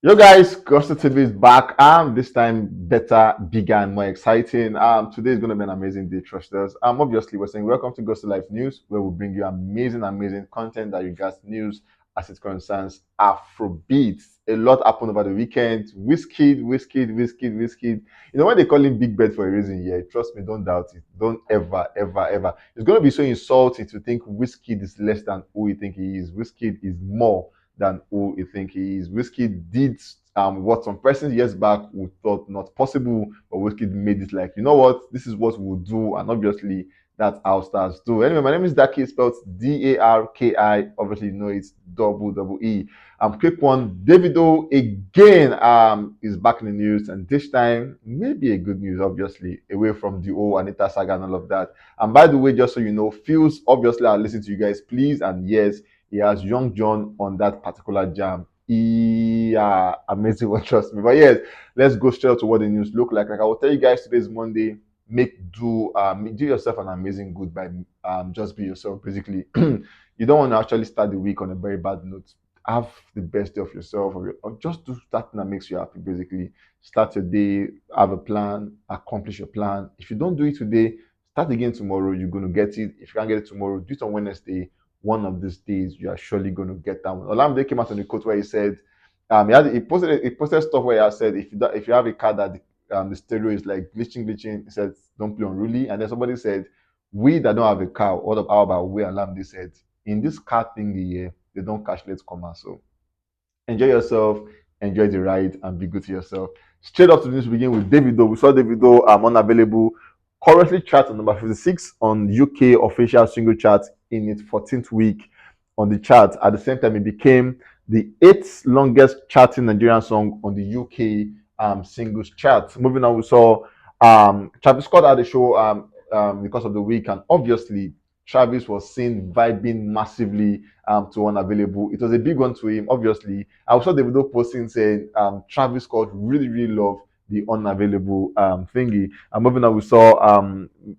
Yo guys, Costa TV is back. This time better, bigger, and more exciting. Today is gonna be an amazing day, trust us. Obviously we're saying welcome to Ghost Life News, where we bring you amazing content that you guys news as it concerns Afrobeats. A lot happened over the weekend. Wizkid. You know when they call him Big Bed for a reason, yeah. Trust me, don't doubt it. Don't ever. It's gonna be so insulting to think Wizkid is less than who you think he is. Wizkid is more than who you think he is. Wizkid did what some persons years back would thought not possible, but Wizkid made it like, you know what, this is what we'll do, and obviously that's how stars do. Anyway, my name is Daki, spelled Darki. Obviously, you know it's double E. Quick one, Davido again is back in the news, and this time maybe a good news, obviously, away from the old Anita saga and all of that. And by the way, just so you know, feels obviously I listen to you guys, please, and yes, he has Young John on that particular jam. Yeah, amazing one, trust me. But yes, let's go straight to what the news look like. Like I will tell you guys, today is Monday. Do yourself an amazing good by just be yourself. Basically, you don't want to actually start the week on a very bad note. Have the best day of yourself, or just do something that makes you happy. Basically, start your day, have a plan, accomplish your plan. If you don't do it today, start again tomorrow. You're going to get it. If you can't get it tomorrow, do it on Wednesday. One of these days you are surely going to get that one. Olamide came out on the quote where he said, he posted stuff where he said if you have a car that the stereo is like glitching, he said don't play unruly. And then somebody said, we that don't have a car, how about we? Olamide said, in this car thing here, they don't cash let's come out. So enjoy yourself, enjoy the ride, and be good to yourself. Straight up to this, begin with Davido. We saw Davido unavailable. Currently chart on number 56 on UK official single chart in its 14th week on the chart. At the same time, it became the eighth longest charting Nigerian song on the UK singles chart. Moving on, we saw Travis Scott had a show because of the week, and obviously Travis was seen vibing massively to Unavailable. It was a big one to him, obviously. I saw Davido posting saying Travis Scott really loved the Unavailable thingy. And moving on, we saw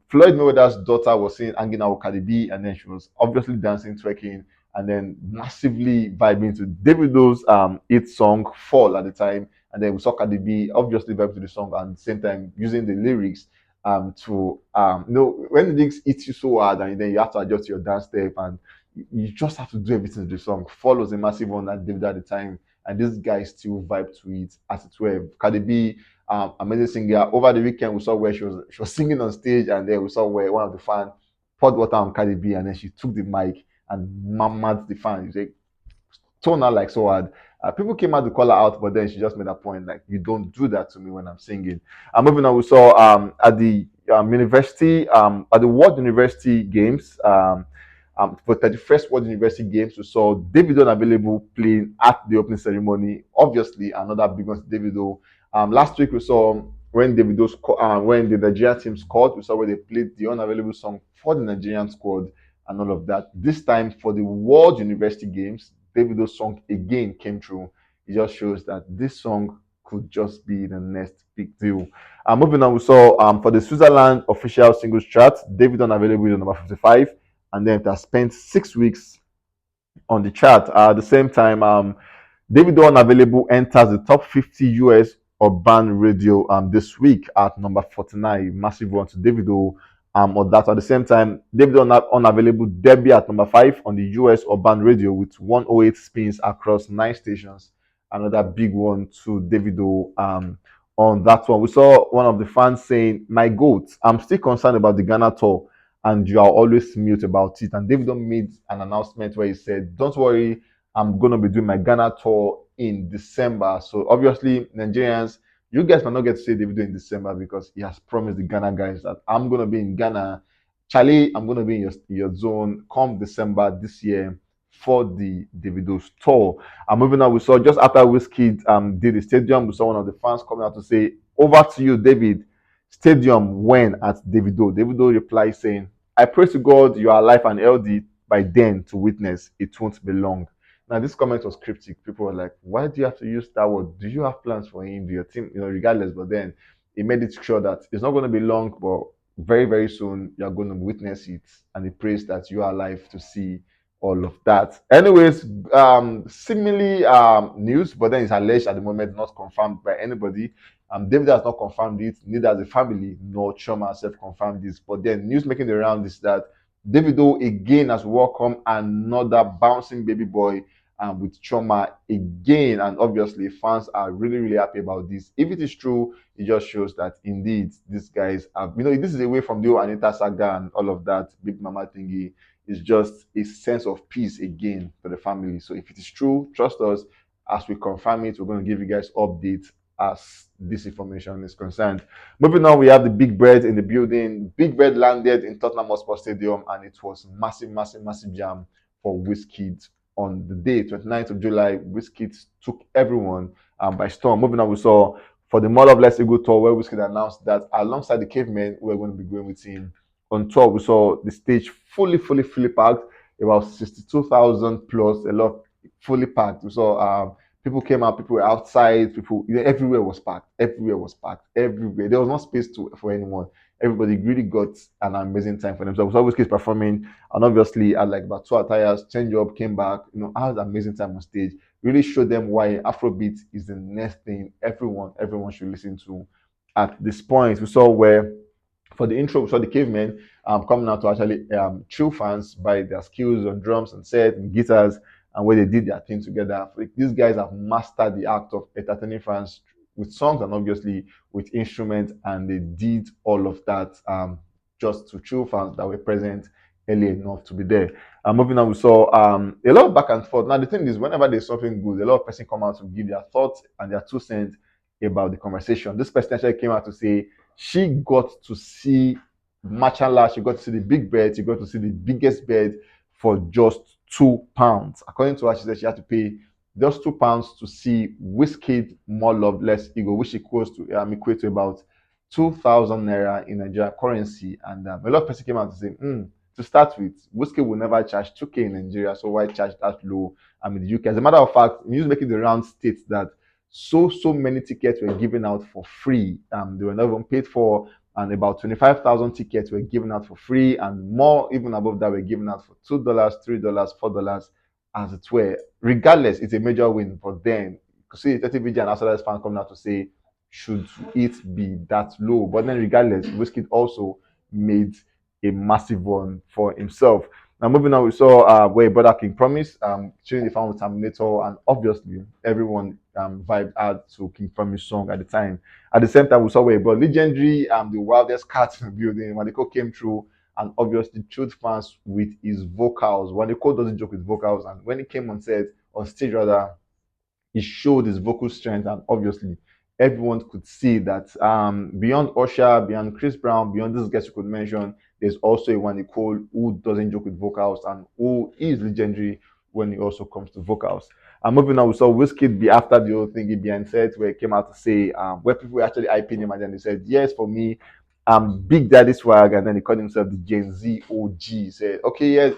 Floyd Mayweather's daughter was seen hanging out with Cardi B, and then she was obviously dancing, twerking, and then massively vibing to Davido's hit song Fall at the time. And then we saw Cardi B obviously vibe to the song and at the same time using the lyrics to when the lyrics hit you so hard and then you have to adjust your dance step and you just have to do everything to the song. Follows a massive one that David at the time, and this guy still vibe to it as it were. Cardi B, amazing singer. Over the weekend, we saw where she was singing on stage, and then we saw where one of the fans poured water on Cardi B, and then she took the mic and mammed the fan. She like, tone her like so hard. People came out to call her out, but then she just made a point like, "You don't do that to me when I'm singing." And moving on, we saw at the university at the World University Games. For 31st World University Games, we saw Davido Unavailable playing at the opening ceremony. Obviously, another big one to Davido. Last week, we saw when the Nigerian team scored, we saw where they played the Unavailable song for the Nigerian squad and all of that. This time for the World University Games, Davido's song again came through. It just shows that this song could just be the next big deal. Moving on, we saw for the Switzerland official singles chart, David Unavailable is on number 55, and then it has spent 6 weeks on the chart. At the same time, Davido Unavailable enters the top 50 US urban radio this week at number 49. Massive one to Davido. Or that at the same time, Davido Unavailable debut at number 5 on the US urban radio with 108 spins across 9 stations. Another big one to Davido on that one. We saw one of the fans saying, "My goat, I'm still concerned about the Ghana tour and you are always mute about it." And Davido made an announcement where he said, "Don't worry, I'm gonna be doing my Ghana tour in December." So obviously, Nigerians, you guys might not get to see Davido in December because he has promised the Ghana guys that I'm gonna be in Ghana. Charlie, I'm gonna be in your zone come December this year for the Davido's tour. And moving on, we saw just after Wizkid did the stadium, we saw one of the fans coming out to say, "Over to you, David. Stadium when at Davido." Davido replied saying, "I pray to God you are alive and healthy by then to witness it won't be long." Now this comment was cryptic. People were like, "Why do you have to use that word? Do you have plans for him? Do your team, regardless?" But then he made it sure that it's not going to be long, but very soon you're going to witness it. And he prays that you are alive to see all of that. Anyways, seemingly news, but then it's alleged at the moment, not confirmed by anybody. David has not confirmed it, neither has the family nor Choma herself confirmed this. But then news making the round is that Davido again has welcomed another bouncing baby boy with Choma again, and obviously fans are really really happy about this. If it is true, it just shows that indeed these guys have, this is away from the whole Anita saga and all of that big mama thingy. It's just a sense of peace again for the family. So if it is true, trust us. As we confirm it, we're going to give you guys updates as this information is concerned. Moving on, we have the Big Bird in the building. Big Bird landed in Tottenham Hotspur Stadium, and it was massive, massive, massive jam for Wizkid on the day, 29th of July. Wizkid took everyone by storm. Moving on, we saw for the Mall of Let's Go tour, where Wizkid announced that alongside the Cavemen, we're going to be going with him on tour. We saw the stage fully, fully, fully packed, about 62,000 plus, a lot fully packed. We saw people came out, people were outside, people, everywhere was packed, everywhere was packed, everywhere. There was no space for anyone. Everybody really got an amazing time for themselves. So Wizkid performing, and obviously at like about two attires, change up, came back. I had an amazing time on stage. Really showed them why Afrobeat is the next thing everyone should listen to. At this point, we saw where for the intro, we saw the Cavemen coming out to actually chill fans by their skills on drums and set and guitars, and where they did their thing together. Like, these guys have mastered the act of entertaining fans with songs and obviously with instruments, and they did all of that just to chill fans that were present early enough to be there. Moving on, we saw a lot of back and forth. Now the thing is, whenever there's something good, a lot of person come out to give their thoughts and their 2 cents about the conversation. This person actually came out to say she got to see Machala, she got to see the big bird, she got to see the biggest bird for just £2. According to her, she said she had to pay just £2 to see Wizkid More Love Less Ego, which equals to equate to about 2,000 naira in Nigerian currency. And a lot of people came out to say, to start with, Wizkid will never charge 2k in Nigeria, so why charge that low in the UK? As a matter of fact, news making the round states that so many tickets were given out for free. They were not even paid for, and about 25,000 tickets were given out for free, and more even above that were given out for $2, $3, $4, as it were. Regardless, it's a major win for them. You could see 30 VG and Outsiders fans coming out to say, should it be that low? But then, regardless, Wizkid also made a massive one for himself. Now, moving on, we saw where Brother King Promise showing the fan with Terminator, and obviously everyone vibed out to King Promise song at the time. At the same time, we saw where brought legendary the wildest cat in the building. Waneko came through and obviously chilled fans with his vocals. Waneko doesn't joke with vocals, and when he came on stage rather, he showed his vocal strength, and obviously everyone could see that beyond Usher, beyond Chris Brown, beyond these guys you could mention, there's also a one Cole who doesn't joke with vocals and who is legendary when it also comes to vocals. And moving on, we saw Wizkid be after the whole thing behind set where he came out to say where people were actually hyping him, and then he said, yes, for me, Big Daddy Swag, and then he called himself the Gen Z OG. He said, okay, yes,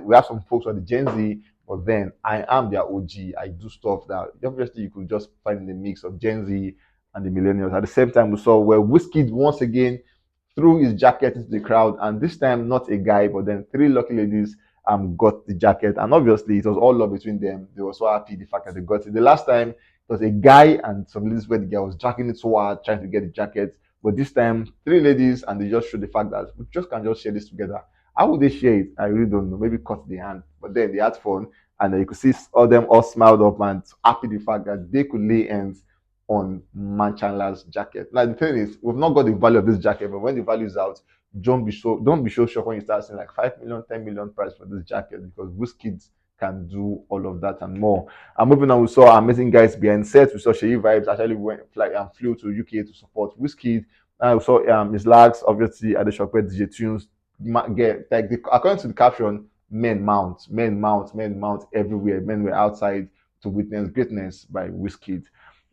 we have some folks on the Gen Z, but then I am their OG. I do stuff that obviously you could just find in the mix of Gen Z and the millennials. At the same time, we saw where Wizkid once again threw his jacket into the crowd, and this time not a guy, but then three lucky ladies got the jacket, and obviously it was all love between them. They were so happy the fact that they got it. The last time it was a guy and some ladies where the guy was dragging it so hard trying to get the jacket, but this time three ladies, and they just showed the fact that we just can just share this together. How would they share it? I really don't know. Maybe cut the hand, but then they had fun, and you could see all them all smiled up and happy the fact that they could lay hands on Manchanla's jacket. Now the thing is, we've not got the value of this jacket, but when the value is out, don't be so shocked when you start seeing like 5 million, 10 million price for this jacket, because Wizkid can do all of that and more. And moving on, we saw amazing guys behind set. We saw Sheyi Vibes actually went flew to UK to support Wizkid. And we saw his lags obviously at the shop where DJ Tunes get like according to the caption, men mount, men mount, men mount everywhere. Men were outside to witness greatness by Wizkid.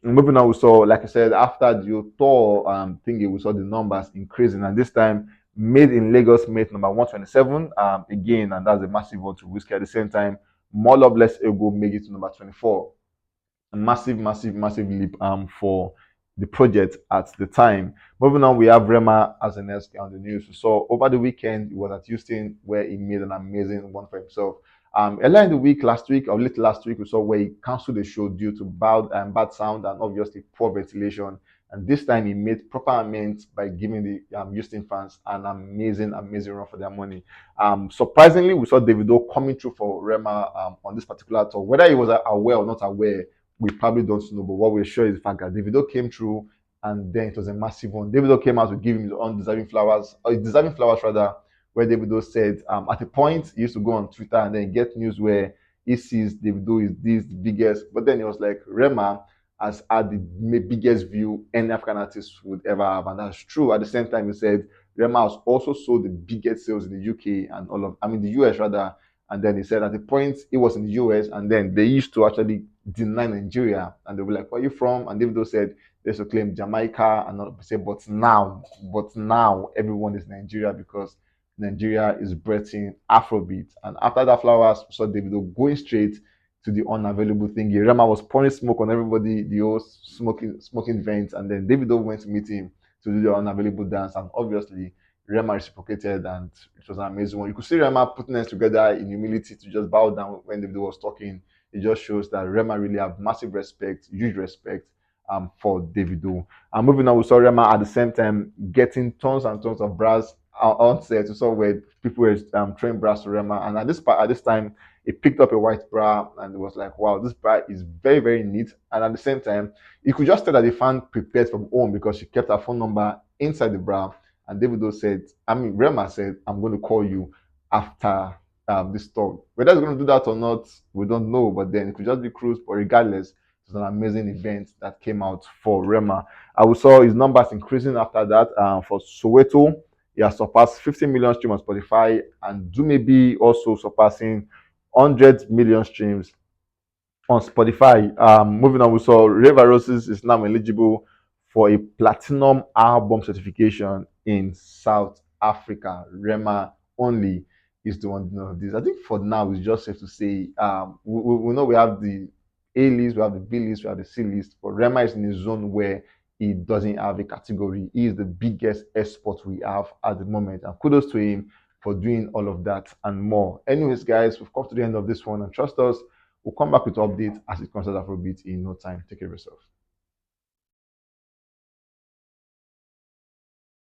Moving on, we saw, like I said, after the tour thingy, we saw the numbers increasing, and this time Made in Lagos made number 127 again, and that's a massive one to Whiskey. At the same time, More Love Less Ego made it to number 24. A massive, massive, massive leap for the project at the time. Moving on, we have Rema as the next on the news. So over the weekend, he was at Houston where he made an amazing one for himself. Earlier in the week, last week or late last week, we saw where he cancelled the show due to bad sound and obviously poor ventilation. And this time he made proper amends by giving the Houston fans an amazing run for their money. Surprisingly, we saw Davido coming through for Rema on this particular tour. Whether he was aware or not aware, we probably don't know. But what we're sure is the fact that Davido came through, and then it was a massive one. Davido came out to give him his undeserving flowers, or his deserving flowers rather, where Davido said, at a point, he used to go on Twitter and then get news where he sees Davido is this biggest, but then he was like, Rema has had the biggest view any African artist would ever have, and that's true. At the same time, he said Rema has also sold the biggest sales in the UK and the US rather. And then he said at the point he was in the US, and then they used to actually deny Nigeria, and they were like, "Where are you from?" And Davido said they used to claim Jamaica, and not say, but now everyone is Nigeria because Nigeria is breathing Afrobeat. And after that flowers, we saw Davido going straight to the unavailable thingy. Rema was pouring smoke on everybody, the whole smoking vents, and then Davido went to meet him to do the unavailable dance. And obviously, Rema reciprocated, and it was an amazing one. You could see Rema putting us together in humility to just bow down when Davido was talking. It just shows that Rema really have massive respect, huge respect for Davido. And moving on, we saw Rema at the same time getting tons and tons of brass on set. We saw where people were throwing brass to Rema, and at this time, he picked up a white bra and it was like, wow, this bra is very neat. And at the same time, you could just tell that the fan prepared from home because she kept her phone number inside the bra. And Davido said, Rema said, I'm going to call you after this talk. Whether he's going to do that or not, we don't know. But then it could just be cruise. But regardless, it was an amazing event that came out for Rema. I saw his numbers increasing after that. For Soweto, he has surpassed 50 million streams on Spotify, and Dumebi also surpassing 100 million streams on Spotify. Moving on, we saw Reva Roses is now eligible for a platinum album certification in South Africa. Rema only is the one doing this. I think for now, it's just safe to say we know we have the A list, we have the B list, we have the C list, but Rema is in a zone where he doesn't have a category. He is the biggest export we have at the moment, and kudos to him for doing all of that and more. Anyways, guys, we've come to the end of this one, and trust us, we'll come back with updates as it comes to Afrobeat in no time. Take care of yourself.